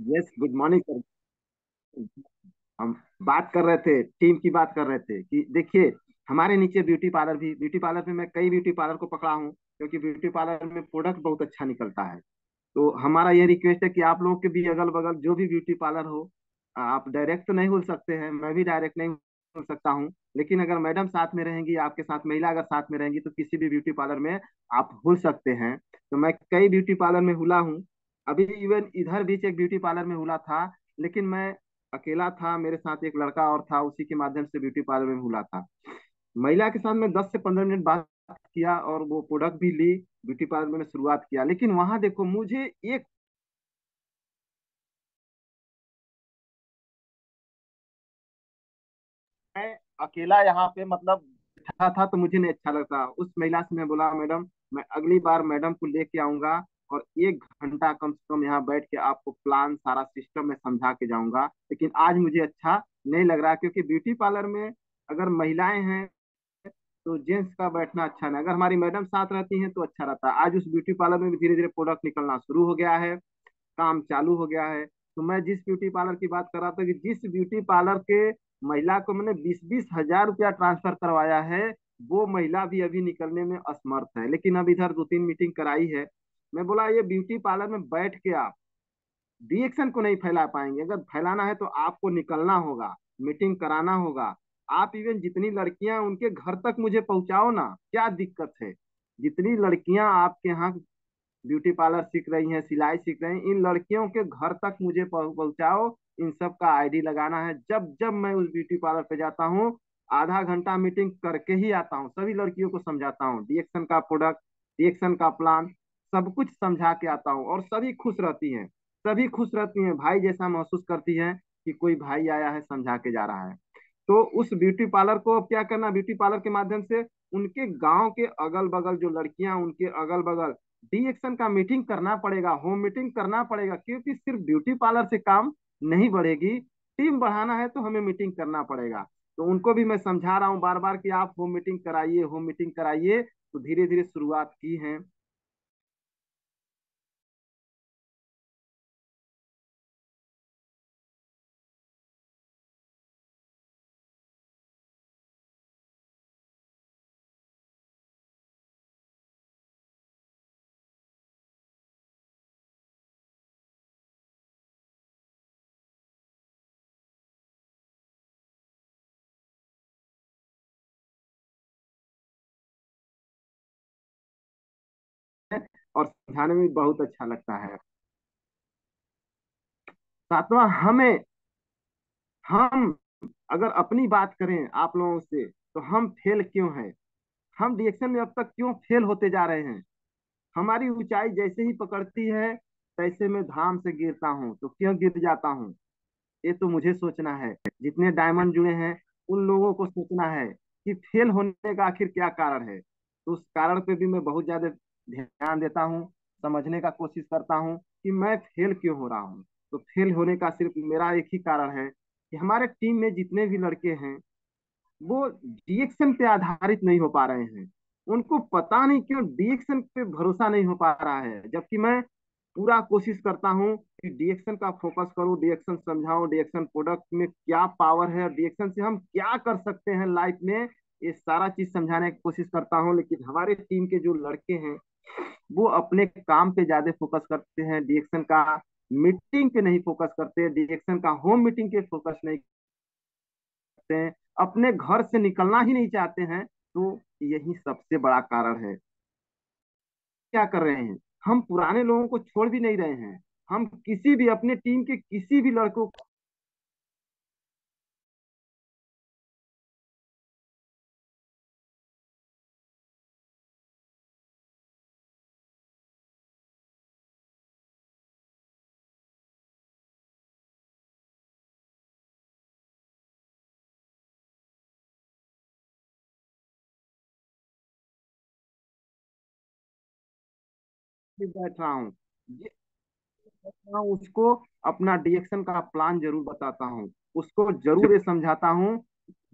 Yes, good morning sir. हम बात कर रहे थे, टीम की बात कर रहे थे कि देखिए, हमारे नीचे ब्यूटी पार्लर में मैं कई ब्यूटी पार्लर को पकड़ा हूँ, क्योंकि ब्यूटी पार्लर में प्रोडक्ट बहुत अच्छा निकलता है। तो हमारा ये रिक्वेस्ट है कि आप लोगों के भी अगल बगल जो भी ब्यूटी पार्लर हो, आप डायरेक्ट तो नहीं खुल सकते हैं, मैं भी डायरेक्ट नहीं खुल सकता हूँ, लेकिन अगर मैडम साथ में रहेंगी, आपके साथ महिला अगर साथ में रहेंगी, तो किसी भी ब्यूटी पार्लर में आप खुल सकते हैं। तो मैं कई ब्यूटी पार्लर में हुला हूँ। अभी इवन इधर बीच एक ब्यूटी पार्लर में हुला था, लेकिन मैं अकेला था, मेरे साथ एक लड़का और था, उसी के माध्यम से ब्यूटी पार्लर में हुला था। महिला के साथ मैं 10 से 15 मिनट बात किया और वो प्रोडक्ट भी ली, ब्यूटी पार्लर में शुरुआत किया। लेकिन वहां देखो, मुझे एक, मैं अकेला यहाँ पे मतलब बैठा था तो मुझे नहीं अच्छा लगता। उस महिला से मैं बोला, मैडम, मैं अगली बार मैडम को लेके आऊंगा और 1 घंटा कम से कम यहाँ बैठ के आपको प्लान सारा सिस्टम में समझा के जाऊंगा। लेकिन आज मुझे अच्छा नहीं लग रहा, क्योंकि ब्यूटी पार्लर में अगर महिलाएं हैं तो जेंट्स का बैठना अच्छा नहीं, अगर हमारी मैडम साथ रहती हैं तो अच्छा रहता है। आज उस ब्यूटी पार्लर में भी धीरे धीरे प्रोडक्ट निकलना शुरू हो गया है, काम चालू हो गया है। तो मैं जिस ब्यूटी पार्लर की बात कर रहा था, कि जिस ब्यूटी पार्लर के महिला को मैंने 20-20 हजार रुपया ट्रांसफर करवाया है, वो महिला भी अभी निकलने में असमर्थ है। लेकिन अब इधर 2-3 मीटिंग कराई है। मैं बोला, ये ब्यूटी पार्लर में बैठ के आप रिएक्शन को नहीं फैला पाएंगे। अगर फैलाना है तो आपको निकलना होगा, मीटिंग कराना होगा। आप इवन जितनी लड़कियां उनके घर तक मुझे पहुंचाओ ना, क्या दिक्कत है? जितनी लड़कियां आपके यहाँ ब्यूटी पार्लर सीख रही हैं, सिलाई सीख रही हैं, इन लड़कियों के घर तक मुझे पहुंचाओ। इन सब का आईडी लगाना है। जब जब मैं उस ब्यूटी पार्लर पे जाता हूँ, आधा घंटा मीटिंग करके ही आता हूँ, सभी लड़कियों को समझाता हूँ, डीएक्शन का प्रोडक्ट, डीएक्शन का प्लान, सब कुछ समझा के आता हूँ, और सभी खुश रहती हैं। सभी खुश रहती हैं, भाई जैसा महसूस करती हैं कि कोई भाई आया है, समझा के जा रहा है। तो उस ब्यूटी पार्लर को अब क्या करना, ब्यूटी पार्लर के माध्यम से उनके गांव के अगल बगल जो लड़कियां, उनके अगल बगल डी एक्शन का मीटिंग करना पड़ेगा, होम मीटिंग करना पड़ेगा, क्योंकि सिर्फ ब्यूटी पार्लर से काम नहीं बढ़ेगी। टीम बढ़ाना है तो हमें मीटिंग करना पड़ेगा। तो उनको भी मैं समझा रहा हूँ बार बार कि आप होम मीटिंग कराइए, होम मीटिंग कराइए। तो धीरे धीरे शुरुआत की है। और समझाने में भी बहुत अच्छा लगता है। सातवां, हम अगर अपनी बात करें आप लोगों से, तो हम फेल क्यों हैं? हम रिएक्शन में अब तक क्यों फेल होते जा रहे हैं? हमारी ऊंचाई जैसे ही पकड़ती है, तैसे में धाम से गिरता हूँ, तो क्यों गिर जाता हूँ? ये तो मुझे सोचना है। जितने डायमंड जुड़े हैं, उन लोगों को सोचना है कि फेल होने का आखिर क्या कारण है। तो उस कारण पे भी मैं बहुत ज्यादा ध्यान देता हूँ, समझने का कोशिश करता हूँ कि मैं फेल क्यों हो रहा हूँ। तो फेल होने का सिर्फ मेरा एक ही कारण है, कि हमारे टीम में जितने भी लड़के हैं, वो डीएक्शन पे आधारित नहीं हो पा रहे हैं। उनको पता नहीं क्यों डीएक्शन पे भरोसा नहीं हो पा रहा है, जबकि मैं पूरा कोशिश करता हूँ कि डीएक्शन का फोकस करूँ, डीएक्शन समझाऊं, डीएक्शन प्रोडक्ट में क्या पावर है, और डीएक्शन से हम क्या कर सकते हैं लाइफ में, ये सारा चीज समझाने की कोशिश करता हूँ। लेकिन हमारे टीम के जो लड़के हैं, वो अपने काम पे ज्यादा फोकस करते हैं, डीएक्शन का मीटिंग पे नहीं फोकस करते, डीएक्शन का होम मीटिंग पे फोकस नहीं करते हैं, अपने घर से निकलना ही नहीं चाहते हैं। तो यही सबसे बड़ा कारण है। क्या कर रहे हैं, हम पुराने लोगों को छोड़ भी नहीं रहे हैं। हम किसी भी अपने टीम के किसी भी लड़कों को बैठ रहा हूँ, ये बैठ रहा हूँ, उसको अपना डीएक्शन का प्लान जरूर बताता हूँ, उसको जरूर ये समझाता हूँ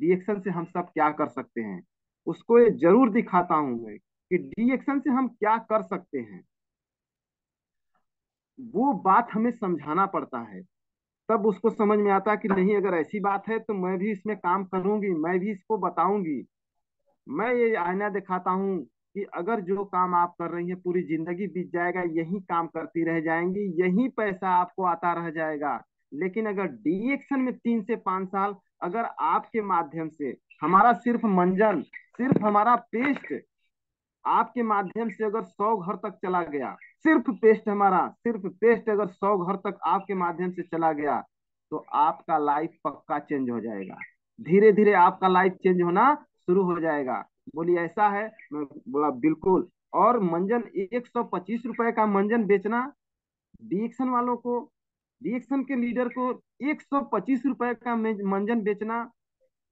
डीएक्शन से हम सब क्या कर सकते हैं। उसको ये जरूर दिखाता हूँ मैं कि डीएक्शन से हम क्या कर सकते हैं। वो बात हमें समझाना पड़ता है, तब उसको समझ में आता है कि नहीं, अगर ऐसी बात है तो मैं भी इसमें काम करूंगी, मैं भी इसको बताऊंगी। मैं ये आईना दिखाता हूँ कि अगर जो काम आप कर रही हैं पूरी जिंदगी बीत जाएगा, यही काम करती रह जाएंगी, यही पैसा आपको आता रह जाएगा। लेकिन अगर डी एक्शन में 3 से 5 साल अगर आपके माध्यम से, हमारा सिर्फ मंजन, सिर्फ हमारा पेस्ट आपके माध्यम से अगर 100 घर तक चला गया, सिर्फ पेस्ट हमारा, सिर्फ पेस्ट अगर 100 घर तक आपके माध्यम से चला गया, तो आपका लाइफ पक्का चेंज हो जाएगा। धीरे धीरे आपका लाइफ चेंज होना शुरू हो जाएगा। बोली ऐसा है, मैं बोला बिल्कुल। और मंजन, 125 रुपए का मंजन बेचना डिएक्शन वालों को, डिएक्शन के लीडर को 125 रुपए का मंजन बेचना,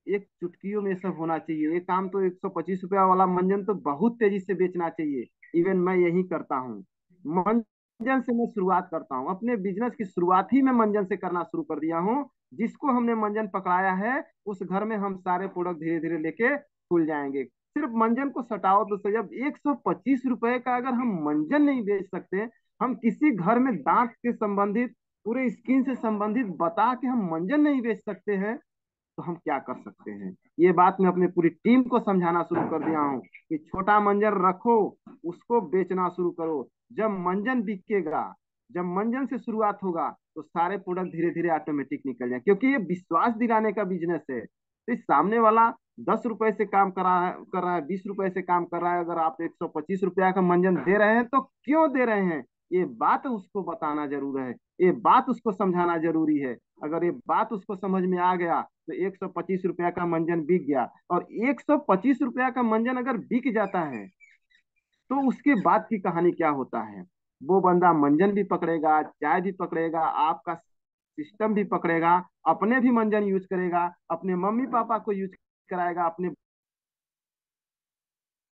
एक चुटकियों में सब होना चाहिए। ये काम तो 125 रुपया वाला मंजन तो बहुत तेजी से बेचना चाहिए। इवन मैं यही करता हूँ, मंजन से मैं शुरुआत करता हूँ, अपने बिजनेस की शुरुआत ही मैं मंजन से करना शुरू कर दिया हूँ। जिसको हमने मंजन पकड़ाया है उस घर में हम सारे प्रोडक्ट धीरे धीरे लेके खुल जाएंगे। सिर्फ मंजन को सटाओ तो सही। अब 125 रुपए का अगर हम मंजन नहीं बेच सकते, हम किसी घर में दांत के संबंधित, पूरे स्किन से संबंधित बता के हम मंजन नहीं बेच सकते हैं, तो हम क्या कर सकते हैं। ये बात मैं अपनी पूरी टीम को समझाना शुरू कर दिया हूँ कि छोटा मंजर रखो, उसको बेचना शुरू करो। जब मंजन बिकेगा, जब मंजन से शुरुआत होगा, तो सारे प्रोडक्ट धीरे धीरे ऑटोमेटिक निकल जाए, क्योंकि ये विश्वास दिलाने का बिजनेस है। तो इस सामने वाला 10 रुपए से काम कर रहा है 20 रुपए से काम कर रहा है, अगर आप 125 रुपया का मंजन दे रहे हैं तो क्यों दे रहे हैं, ये बात उसको बताना जरूर है, ये बात उसको समझाना जरूरी है। अगर ये बात उसको समझ में आ गया तो 125 रुपया का मंजन बिक गया। और 125 रुपया का मंजन अगर बिक जाता है, तो उसके बाद की कहानी क्या होता है। वो बंदा मंजन भी पकड़ेगा, चाय भी पकड़ेगा, आपका सिस्टम भी पकड़ेगा, अपने भी मंजन यूज करेगा, अपने मम्मी पापा को यूज कराएगा, अपने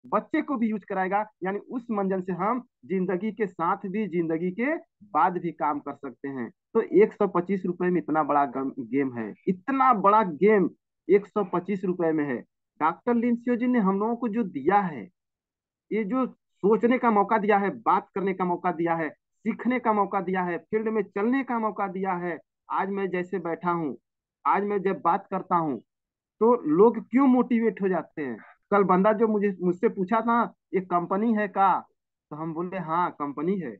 बच्चे को भी यूज कराएगा। यानी उस मंजन से हम जिंदगी के साथ भी, जिंदगी के बाद भी काम कर सकते हैं। तो 125 रुपए में इतना बड़ा गेम है, इतना बड़ा गेम 125 रुपए में है। डॉक्टर लिंसियो जी ने हम लोगों को जो दिया है, ये जो सोचने का मौका दिया है, बात करने का मौका दिया है, सीखने का मौका दिया है, फील्ड में चलने का मौका दिया है। आज मैं जैसे बैठा हूँ, आज मैं जब बात करता हूँ, तो लोग क्यों मोटिवेट हो जाते हैं। कल बंदा जो मुझसे पूछा था, ये कंपनी है का, तो हम बोले हाँ कंपनी है।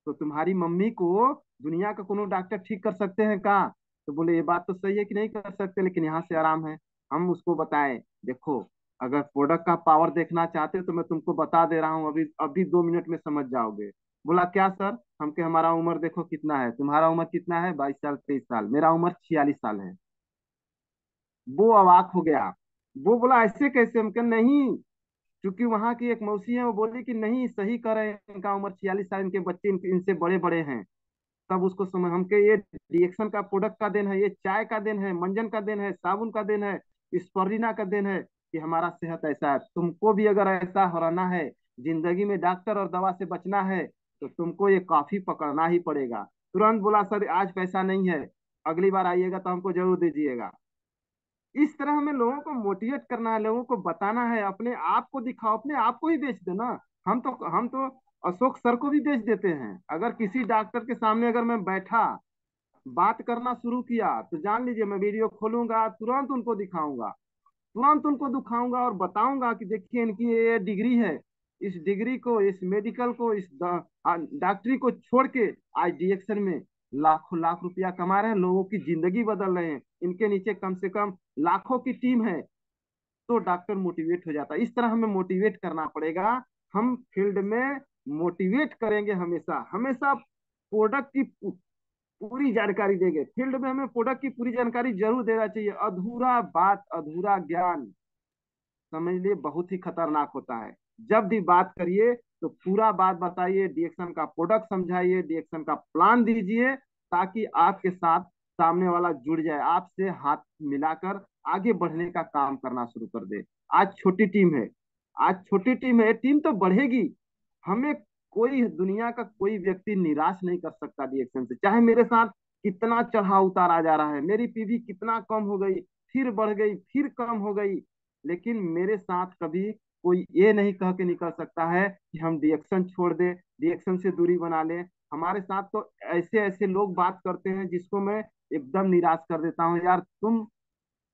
तो तुम्हारी मम्मी को दुनिया का कोनो डॉक्टर ठीक कर सकते हैं का, तो बोले ये बात तो सही है कि नहीं कर सकते, लेकिन यहाँ से आराम है। हम उसको बताएं, देखो अगर प्रोडक्ट का पावर देखना चाहते हो तो मैं तुमको बता दे रहा हूँ, अभी अभी 2 मिनट में समझ जाओगे। बोला क्या सर, हम के हमारा उम्र देखो कितना है, तुम्हारा उम्र कितना है, 22 साल 23 साल, मेरा उम्र 46 साल है। वो अवाक हो गया। वो बोला ऐसे कैसे, हम कहा नहीं, क्योंकि वहां की एक मौसी है, वो बोली कि नहीं सही कर रहे हैं, इनका उम्र 46 साल, इनके बच्चे इनसे बड़े बड़े हैं। तब उसको समझ, हम के ये रिएक्शन का प्रोडक्ट का देन है, ये चाय का देन है, मंजन का देन है, साबुन का देन है, स्परुलिना का देन है कि हमारा सेहत ऐसा है। तुमको भी अगर ऐसा होना है, जिंदगी में डॉक्टर और दवा से बचना है, तो तुमको ये कॉफी पकड़ना ही पड़ेगा। तुरंत बोला सर आज पैसा नहीं है, अगली बार आइएगा तो हमको जरूर दीजिएगा। इस तरह हमें लोगों को मोटिवेट करना है, लोगों को बताना है, अपने आप को दिखाओ, अपने आप को ही बेच देना। हम तो अशोक सर को भी बेच देते हैं। अगर किसी डॉक्टर के सामने अगर मैं बैठा, बात करना शुरू किया, तो जान लीजिए मैं वीडियो खोलूंगा, तुरंत उनको दिखाऊंगा, तुरंत उनको दिखाऊंगा और बताऊंगा कि देखिए इनकी ये डिग्री है। इस डिग्री को, इस मेडिकल को, इस डॉक्टरी को छोड़ के आज डीएक्शन में लाखों लाख रुपया कमा रहे हैं, लोगों की जिंदगी बदल रहे हैं। इनके नीचे कम से कम लाखों की टीम है। तो डॉक्टर मोटिवेट हो जाता है। इस तरह हमें मोटिवेट करना पड़ेगा। हम फील्ड में मोटिवेट करेंगे, हमेशा हमेशा प्रोडक्ट की पूरी जानकारी देंगे। फील्ड में हमें प्रोडक्ट की पूरी जानकारी जरूर देना चाहिए। अधूरा बात, अधूरा ज्ञान समझ लिए बहुत ही खतरनाक होता है। जब भी बात करिए तो पूरा बात बताइए, डीएक्शन का प्रोडक्ट समझाइए, डीएक्शन का प्लान दीजिए, ताकि आपके साथ सामने वाला जुड़ जाए, आपसे हाथ मिलाकर आगे बढ़ने का काम करना शुरू कर दे। आज छोटी टीम है, आज छोटी टीम है, टीम तो बढ़ेगी। हमें कोई, दुनिया का कोई व्यक्ति निराश नहीं कर सकता डीएक्शन से। चाहे मेरे साथ कितना चढ़ाव उतार आ जा रहा है, मेरी पीवी कितना कम हो गई, फिर बढ़ गई, फिर कम हो गई, लेकिन मेरे साथ कभी कोई ये नहीं कह के निकल सकता है कि हम डीएक्शन छोड़ दे, डीएक्शन से दूरी बना ले। हमारे साथ तो ऐसे ऐसे लोग बात करते हैं जिसको मैं एकदम निराश कर देता हूँ। यार तुम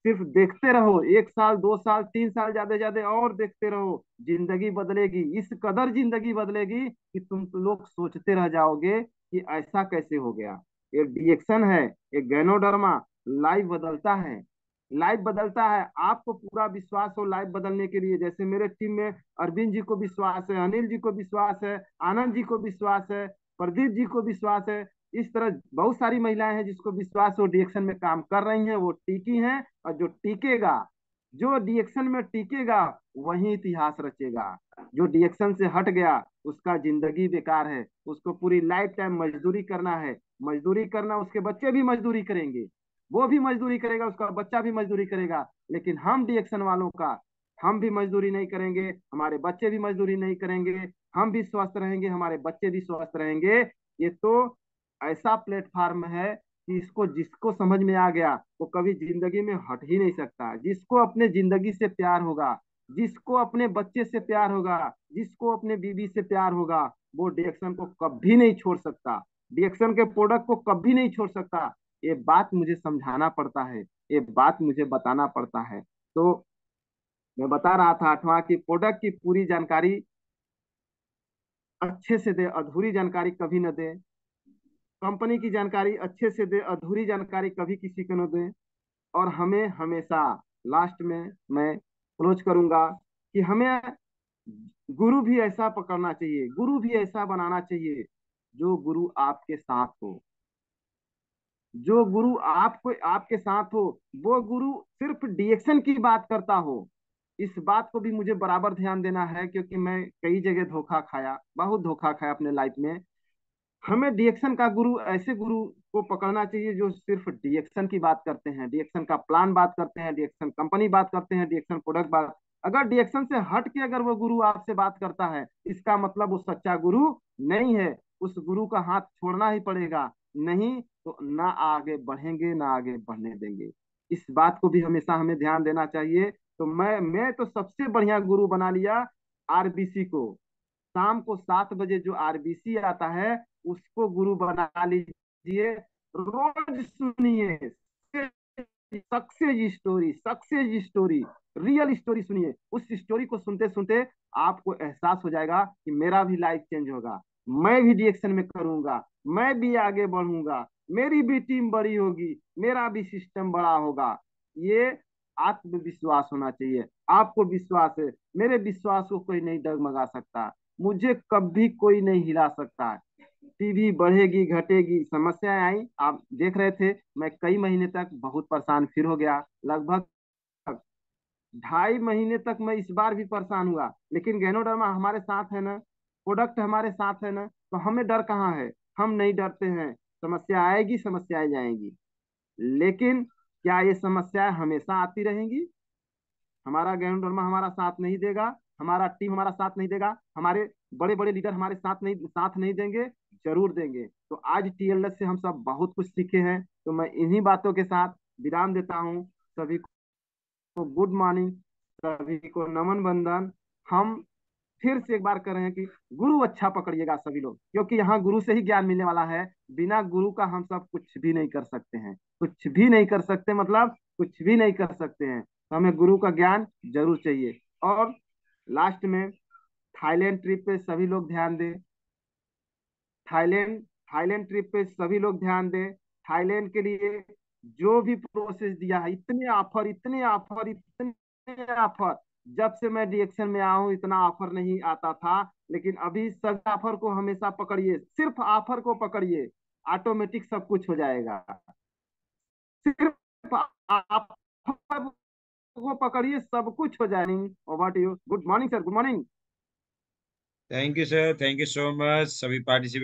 सिर्फ देखते रहो, 1 साल 2 साल 3 साल ज्यादा ज्यादा और देखते रहो, जिंदगी बदलेगी, इस कदर जिंदगी बदलेगी कि तुम तो लोग सोचते रह जाओगे कि ऐसा कैसे हो गया। एक डिएक्शन है, एक गैनोडर्मा, लाइफ बदलता है, लाइफ बदलता है। आपको पूरा विश्वास हो लाइफ बदलने के लिए, जैसे मेरे टीम में अरविंद जी को विश्वास है, अनिल जी को विश्वास है, आनंद जी को विश्वास है, प्रदीप जी को विश्वास है। इस तरह बहुत सारी महिलाएं हैं जिसको विश्वास हो, डिएक्शन में काम कर रही हैं, वो टिकी हैं। और जो टिकेगा, जो डिएक्शन में टिकेगा, वही इतिहास रचेगा। जो डिएक्शन से हट गया उसका जिंदगी बेकार है, उसको पूरी लाइफ टाइम मजदूरी करना है। मजदूरी करना, उसके बच्चे भी मजदूरी करेंगे, वो भी मजदूरी करेगा, उसका बच्चा भी मजदूरी करेगा। लेकिन हम डिएक्शन वालों का, हम भी मजदूरी नहीं करेंगे, हमारे बच्चे भी मजदूरी नहीं करेंगे, हम भी स्वस्थ रहेंगे, हमारे बच्चे भी स्वस्थ रहेंगे। ये तो ऐसा प्लेटफॉर्म है कि इसको जिसको समझ में आ गया वो कभी जिंदगी में हट ही नहीं सकता। जिसको अपने जिंदगी से प्यार होगा, जिसको अपने बच्चे से प्यार होगा, जिसको अपने बीवी से प्यार होगा, वो डिएक्शन को कभी नहीं छोड़ सकता, डिएक्शन के प्रोडक्ट को कभी नहीं छोड़ सकता। ये बात मुझे समझाना पड़ता है, ये बात मुझे बताना पड़ता है। तो मैं बता रहा था आठवां की प्रोडक्ट की पूरी जानकारी अच्छे से दे, अधूरी जानकारी कभी न दे। कंपनी की जानकारी अच्छे से दे, अधूरी जानकारी कभी किसी को न दे। और हमें हमेशा लास्ट में मैं क्लोज करूंगा कि हमें गुरु भी ऐसा पकड़ना चाहिए, गुरु भी ऐसा बनाना चाहिए जो गुरु आपके साथ हो, जो गुरु आपको आपके साथ हो। वो गुरु सिर्फ डिएक्शन की बात करता हो। इस बात को भी मुझे बराबर ध्यान देना है, क्योंकि मैं कई जगह धोखा खाया, बहुत धोखा खाया अपने लाइफ में। हमें डिएक्शन का गुरु, ऐसे गुरु को पकड़ना चाहिए जो सिर्फ डिएक्शन की बात करते हैं, डिएक्शन का प्लान बात करते हैं, डिएक्शन कंपनी बात करते हैं, डिएक्शन प्रोडक्ट बात। अगर डिएक्शन से हट के अगर वो गुरु आपसे बात करता है, इसका मतलब वो सच्चा गुरु नहीं है। उस गुरु का हाथ छोड़ना ही पड़ेगा, नहीं तो ना आगे बढ़ेंगे ना आगे बढ़ने देंगे। इस बात को भी हमेशा हमें ध्यान देना चाहिए। तो मैं तो सबसे बढ़िया गुरु बना लिया आरबीसी को। शाम को 7 बजे जो आरबीसी आता है उसको गुरु बना लीजिए, रोज सुनिए success story, success story, real story सुनिए। उस स्टोरी को सुनते सुनते आपको एहसास हो जाएगा कि मेरा भी लाइफ चेंज होगा, मैं भी डिएक्शन में करूंगा, मैं भी आगे बढ़ूंगा, मेरी भी टीम बड़ी होगी, मेरा भी सिस्टम बड़ा होगा। ये आत्मविश्वास होना चाहिए। आपको विश्वास है, मेरे विश्वास को कोई नहीं डगमगा सकता, मुझे कभी कोई नहीं हिला सकता। टीवी बढ़ेगी घटेगी, समस्याएं आई, आप देख रहे थे। मैं कई महीने तक बहुत परेशान फिर हो गया, लगभग 2.5 महीने तक मैं इस बार भी परेशान हुआ। लेकिन गैनोडर्मा हमारे साथ है ना, प्रोडक्ट हमारे साथ है ना, तो हमें डर कहाँ है। हम नहीं डरते हैं, समस्या आएगी, समस्याएं जाएंगी। लेकिन क्या ये समस्याएं हमेशा आती रहेंगी? हमारा गैंडोरमा हमारा साथ नहीं देगा, हमारा टीम हमारा साथ नहीं देगा, हमारे बड़े बड़े लीडर हमारे साथ नहीं देंगे? जरूर देंगे। तो आज टीएलएस से हम सब बहुत कुछ सीखे हैं। तो मैं इन्हीं बातों के साथ विराम देता हूँ। सभी को गुड मॉर्निंग, सभी को नमन बंदन। हम फिर से एक बार कर रहे हैं कि गुरु अच्छा पकड़िएगा सभी लोग, क्योंकि यहाँ गुरु से ही ज्ञान मिलने वाला है। बिना गुरु का हम सब कुछ भी नहीं कर सकते हैं, कुछ भी नहीं कर सकते, मतलब कुछ भी नहीं कर सकते हैं। तो हमें गुरु का ज्ञान जरूर चाहिए। और लास्ट में थाईलैंड ट्रिप पे सभी लोग ध्यान दें। थाईलैंड थाईलैंड ट्रिप पे सभी लोग ध्यान दें। थाईलैंड के लिए जो भी प्रोसेस दिया है, इतने ऑफर, इतने ऑफर, इतने ऑफर, जब से मैं डिएक्शन में आया हूँ इतना ऑफर नहीं आता था। लेकिन अभी सब ऑफर को हमेशा पकड़िए, सिर्फ ऑफर को पकड़िए, ऑटोमेटिक सब कुछ हो जाएगा। सिर्फ ऑफर को पकड़िए, सब कुछ हो जाएगा। Over to you. Good morning sir, good morning. Thank you sir, thank you so much सभी पार्टिसिपेट